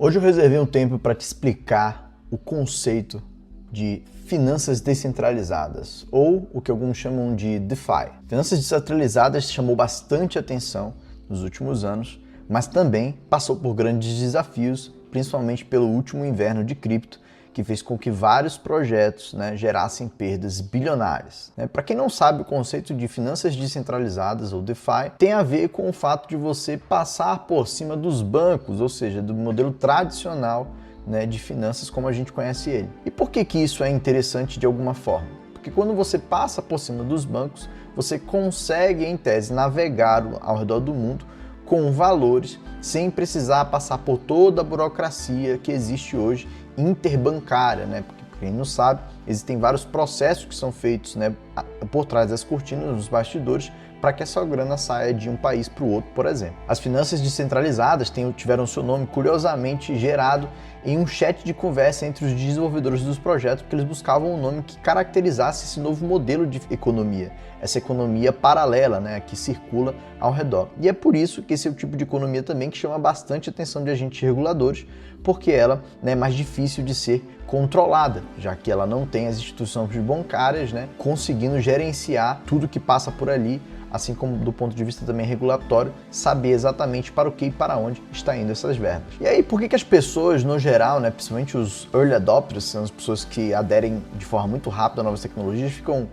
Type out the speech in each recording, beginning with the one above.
Hoje eu reservei um tempo para te explicar o conceito de finanças descentralizadas, ou o que alguns chamam de DeFi. Finanças descentralizadas chamou bastante atenção nos últimos anos, mas também passou por grandes desafios, principalmente pelo último inverno de cripto, que fez com que vários projetos gerassem perdas bilionárias. Para quem não sabe, o conceito de finanças descentralizadas, ou DeFi, tem a ver com o fato de você passar por cima dos bancos, ou seja, do modelo tradicional de finanças como a gente conhece ele. E por que isso é interessante de alguma forma? Porque quando você passa por cima dos bancos, você consegue, em tese, navegar ao redor do mundo com valores sem precisar passar por toda a burocracia que existe hoje interbancária, Porque quem não sabe, existem vários processos que são feitos por trás das cortinas, nos bastidores, para que essa grana saia de um país para o outro, por exemplo. As finanças descentralizadas tiveram seu nome curiosamente gerado em um chat de conversa entre os desenvolvedores dos projetos, porque eles buscavam um nome que caracterizasse esse novo modelo de economia, essa economia paralela, que circula ao redor. E é por isso que esse é o tipo de economia também que chama bastante atenção de agentes reguladores, porque ela é mais difícil de ser controlada, já que ela não tem as instituições bancárias conseguindo gerenciar tudo que passa por ali, assim como do ponto de vista também regulatório, saber exatamente para o que e para onde está indo essas verbas. E aí, por que as pessoas, no geral, principalmente os early adopters, são as pessoas que aderem de forma muito rápida a novas tecnologias, ficam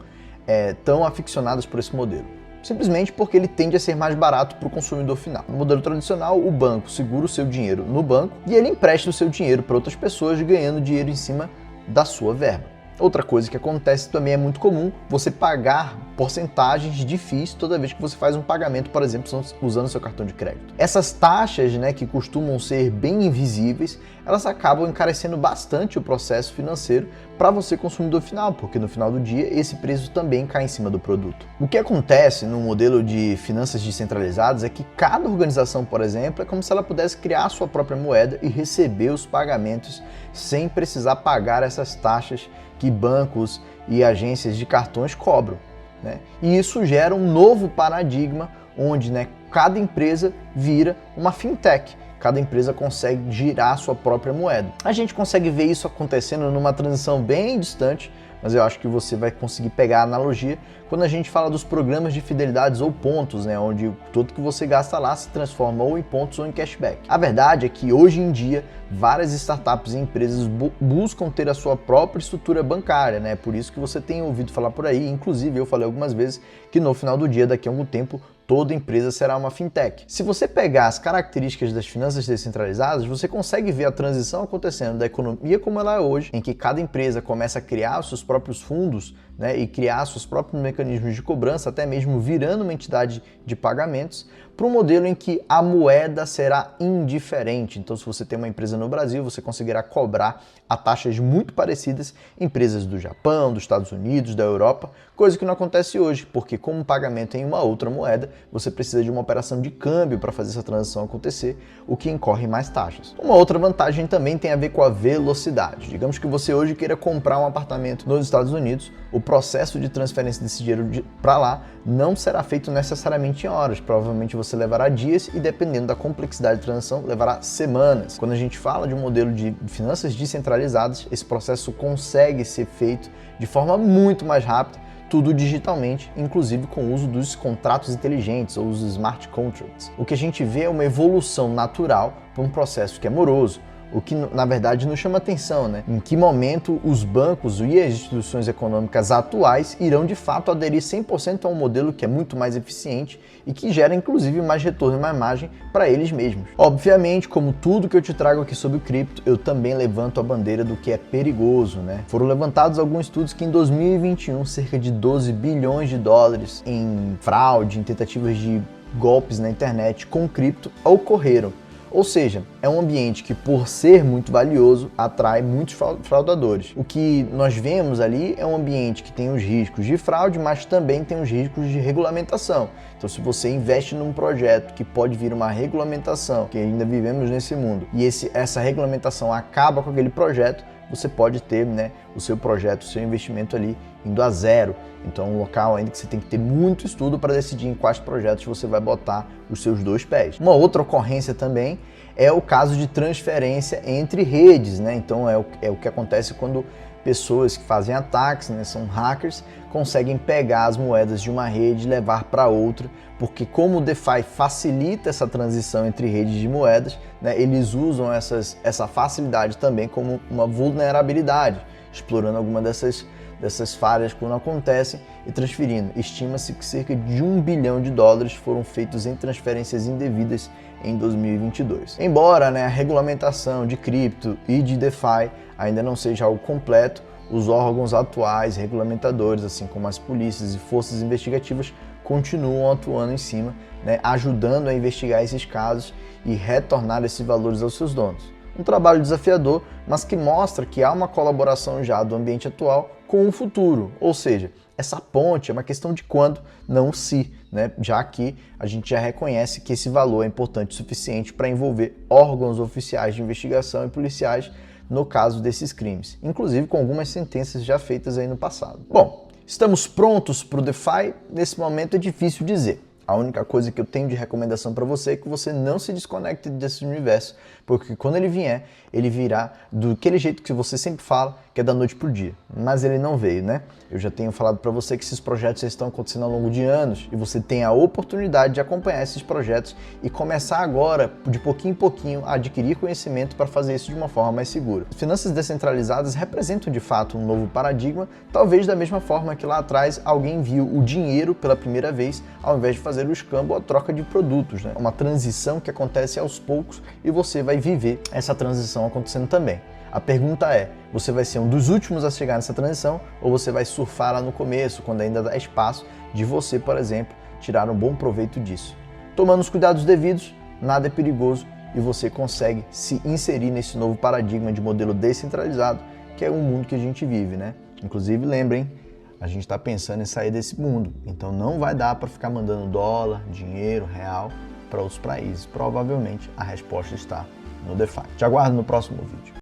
tão aficionadas por esse modelo? Simplesmente porque ele tende a ser mais barato para o consumidor final. No modelo tradicional, o banco segura o seu dinheiro no banco e ele empresta o seu dinheiro para outras pessoas, ganhando dinheiro em cima da sua verba. Outra coisa que acontece também é muito comum, você pagar porcentagens de FIIs toda vez que você faz um pagamento, por exemplo, usando seu cartão de crédito. Essas taxas, que costumam ser bem invisíveis, elas acabam encarecendo bastante o processo financeiro para você consumidor final, porque no final do dia esse preço também cai em cima do produto. O que acontece no modelo de finanças descentralizadas é que cada organização, por exemplo, é como se ela pudesse criar a sua própria moeda e receber os pagamentos sem precisar pagar essas taxas que bancos e agências de cartões cobram. E isso gera um novo paradigma onde cada empresa vira uma fintech. Cada empresa consegue girar a sua própria moeda. A gente consegue ver isso acontecendo numa transição bem distante, mas eu acho que você vai conseguir pegar a analogia quando a gente fala dos programas de fidelidades ou pontos, onde tudo que você gasta lá se transforma ou em pontos ou em cashback. A verdade é que hoje em dia várias startups e empresas buscam ter a sua própria estrutura bancária, Por isso que você tem ouvido falar por aí, inclusive eu falei algumas vezes que no final do dia, daqui a algum tempo, toda empresa será uma fintech. Se você pegar as características das finanças descentralizadas, você consegue ver a transição acontecendo da economia como ela é hoje, em que cada empresa começa a criar os seus próprios fundos e criar seus próprios mecanismos de cobrança, até mesmo virando uma entidade de pagamentos, para um modelo em que a moeda será indiferente. Então, se você tem uma empresa no Brasil, você conseguirá cobrar a taxas muito parecidas em empresas do Japão, dos Estados Unidos, da Europa, coisa que não acontece hoje, porque como o pagamento é em uma outra moeda, você precisa de uma operação de câmbio para fazer essa transação acontecer, o que incorre mais taxas. Uma outra vantagem também tem a ver com a velocidade. Digamos que você hoje queira comprar um apartamento nos Estados Unidos, o processo de transferência desse dinheiro para lá não será feito necessariamente em horas, provavelmente você levará dias e, dependendo da complexidade de transação, levará semanas. Quando a gente fala de um modelo de finanças descentralizadas, esse processo consegue ser feito de forma muito mais rápida, tudo digitalmente, inclusive com o uso dos contratos inteligentes ou os smart contracts. O que a gente vê é uma evolução natural para um processo que é moroso, o que na verdade nos chama atenção, Em que momento os bancos e as instituições econômicas atuais irão de fato aderir 100% a um modelo que é muito mais eficiente e que gera inclusive mais retorno e mais margem para eles mesmos. Obviamente, como tudo que eu te trago aqui sobre cripto, eu também levanto a bandeira do que é perigoso, Foram levantados alguns estudos que em 2021 cerca de 12 bilhões de dólares em fraude, em tentativas de golpes na internet com cripto ocorreram. Ou seja, é um ambiente que, por ser muito valioso, atrai muitos fraudadores. O que nós vemos ali é um ambiente que tem os riscos de fraude, mas também tem os riscos de regulamentação. Então, se você investe num projeto que pode vir uma regulamentação, que ainda vivemos nesse mundo, e essa regulamentação acaba com aquele projeto, você pode ter, né, o seu projeto, o seu investimento ali indo a zero. Então é um local ainda que você tem que ter muito estudo para decidir em quais projetos você vai botar os seus dois pés. Uma outra ocorrência também é o caso de transferência entre redes, né? Então é o que acontece quando pessoas que fazem ataques, né, são hackers, conseguem pegar as moedas de uma rede e levar para outra, porque como o DeFi facilita essa transição entre redes de moedas, né, eles usam essa facilidade também como uma vulnerabilidade, explorando alguma dessas falhas quando acontecem e transferindo. Estima-se que cerca de $1 bilhão foram feitos em transferências indevidas em 2022. Embora, né, a regulamentação de cripto e de DeFi ainda não seja algo completo, os órgãos atuais regulamentadores, assim como as polícias e forças investigativas, continuam atuando em cima, né, ajudando a investigar esses casos e retornar esses valores aos seus donos. Um trabalho desafiador, mas que mostra que há uma colaboração já do ambiente atual com o futuro, ou seja, essa ponte é uma questão de quando, não se, né? Já que a gente já reconhece que esse valor é importante o suficiente para envolver órgãos oficiais de investigação e policiais no caso desses crimes, inclusive com algumas sentenças já feitas aí no passado. Bom, estamos prontos para o DeFi? Nesse momento é difícil dizer. A única coisa que eu tenho de recomendação para você é que você não se desconecte desse universo, porque quando ele vier, ele virá daquele jeito que você sempre fala, que é da noite pro dia. Mas ele não veio, né? Eu já tenho falado para você que esses projetos estão acontecendo ao longo de anos e você tem a oportunidade de acompanhar esses projetos e começar agora, de pouquinho em pouquinho, a adquirir conhecimento para fazer isso de uma forma mais segura. Finanças descentralizadas representam de fato um novo paradigma, talvez da mesma forma que lá atrás alguém viu o dinheiro pela primeira vez, ao invés de fazer o escambo ou a troca de produtos, né? Uma transição que acontece aos poucos e você vai viver essa transição acontecendo também. A pergunta é, você vai ser um dos últimos a chegar nessa transição ou você vai surfar lá no começo, quando ainda dá espaço de você, por exemplo, tirar um bom proveito disso? Tomando os cuidados devidos, nada é perigoso e você consegue se inserir nesse novo paradigma de modelo descentralizado, que é o mundo que a gente vive, né? Inclusive, lembrem, a gente está pensando em sair desse mundo, então não vai dar para ficar mandando dólar, dinheiro, real para outros países. Provavelmente a resposta está no DeFi. Te aguardo no próximo vídeo.